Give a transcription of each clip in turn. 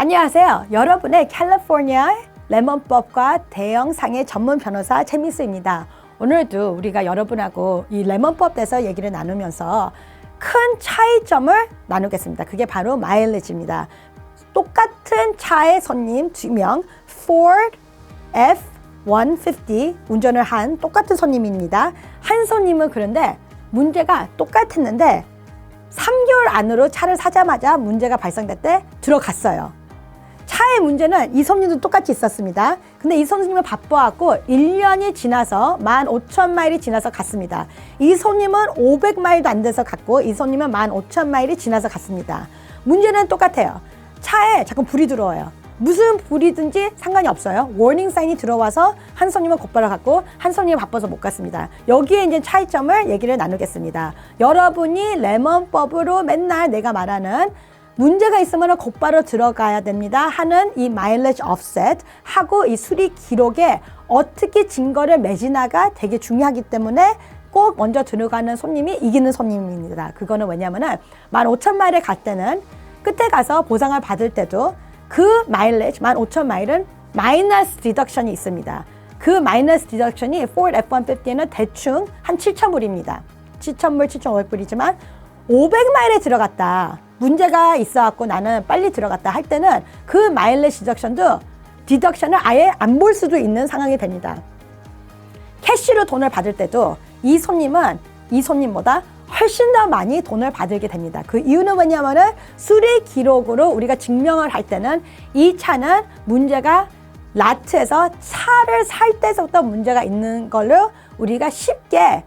안녕하세요. 여러분의 캘리포니아 레몬법과 대형상의 전문 변호사 최미수입니다. 오늘도 우리가 여러분하고 이 레몬법 대해서 얘기를 나누면서 큰 차이점을 나누겠습니다. 그게 바로 마일리지입니다. 똑같은 차의 손님 2명, Ford F-150 운전을 한 똑같은 손님입니다. 한 손님은 그런데 문제가 똑같았는데 3개월 안으로 차를 사자마자 문제가 발생될 때 들어갔어요. 차의 문제는 이 손님도 똑같이 있었습니다. 근데 이 손님은 바빠갖고 1년이 지나서 15,000마일이 지나서 갔습니다. 이 손님은 500마일도 안 돼서 갔고 이 손님은 15,000마일이 지나서 갔습니다. 문제는 똑같아요. 차에 자꾸 불이 들어와요. 무슨 불이든지 상관이 없어요. 워닝 사인이 들어와서 한 손님은 곧바로 갔고 한 손님은 바빠서 못 갔습니다. 여기에 이제 차이점을 얘기를 나누겠습니다. 여러분이 레몬법으로 맨날 내가 말하는 문제가 있으면 곧바로 들어가야 됩니다 하는 이 마일리지 offset 하고 이 수리 기록에 어떻게 증거를 매지나가 되게 중요하기 때문에 꼭 먼저 들어가는 손님이 이기는 손님입니다. 그거는 왜냐면은 15,000마일을 갈 때는 끝에 가서 보상을 받을 때도 그 마일리지 15,000마일은 마이너스 디덕션이 있습니다. 그 마이너스 디덕션이 Ford F-150에는 대충 한 7,000불입니다. 7,000불, 7,500불이지만 500마일에 들어갔다. 문제가 있어갖고 나는 빨리 들어갔다 할 때는 그 마일리지 디덕션을 아예 안 볼 수도 있는 상황이 됩니다. 캐시로 돈을 받을 때도 이 손님은 이 손님보다 훨씬 더 많이 돈을 받게 됩니다. 그 이유는 뭐냐면은 수리 기록으로 우리가 증명을 할 때는 이 차는 문제가 라트에서 차를 살 때부터 문제가 있는 걸로 우리가 쉽게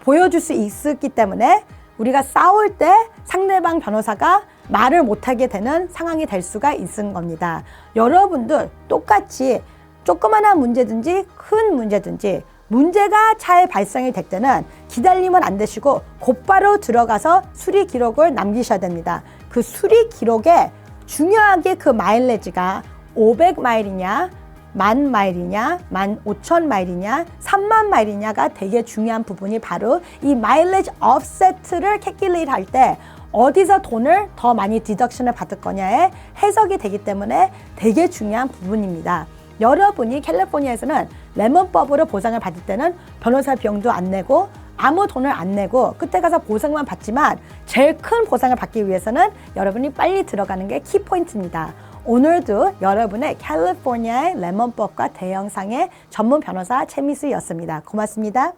보여줄 수 있었기 때문에 우리가 싸울 때 상대방 변호사가 말을 못하게 되는 상황이 될 수가 있는 겁니다. 여러분들 똑같이 조그마한 문제든지 큰 문제든지 문제가 차에 발생이 될 때는 기다리면 안 되시고 곧바로 들어가서 수리 기록을 남기셔야 됩니다. 그 수리 기록에 중요하게 그 마일리지가 500마일이냐 10,000마일이냐 15,000마일이냐 30,000마일이냐가 되게 중요한 부분이 바로 이 마일리지 offset를 캘큘레이트 할 때 어디서 돈을 더 많이 디덕션을 받을 거냐에 해석이 되기 때문에 되게 중요한 부분입니다. 여러분이 캘리포니아에서는 레몬법으로 보상을 받을 때는 변호사 비용도 안 내고 아무 돈을 안 내고 끝에 가서 보상만 받지만 제일 큰 보상을 받기 위해서는 여러분이 빨리 들어가는 게 키포인트입니다. 오늘도 여러분의 캘리포니아의 레몬법과 대형상의 전문 변호사 최미수였습니다. 고맙습니다.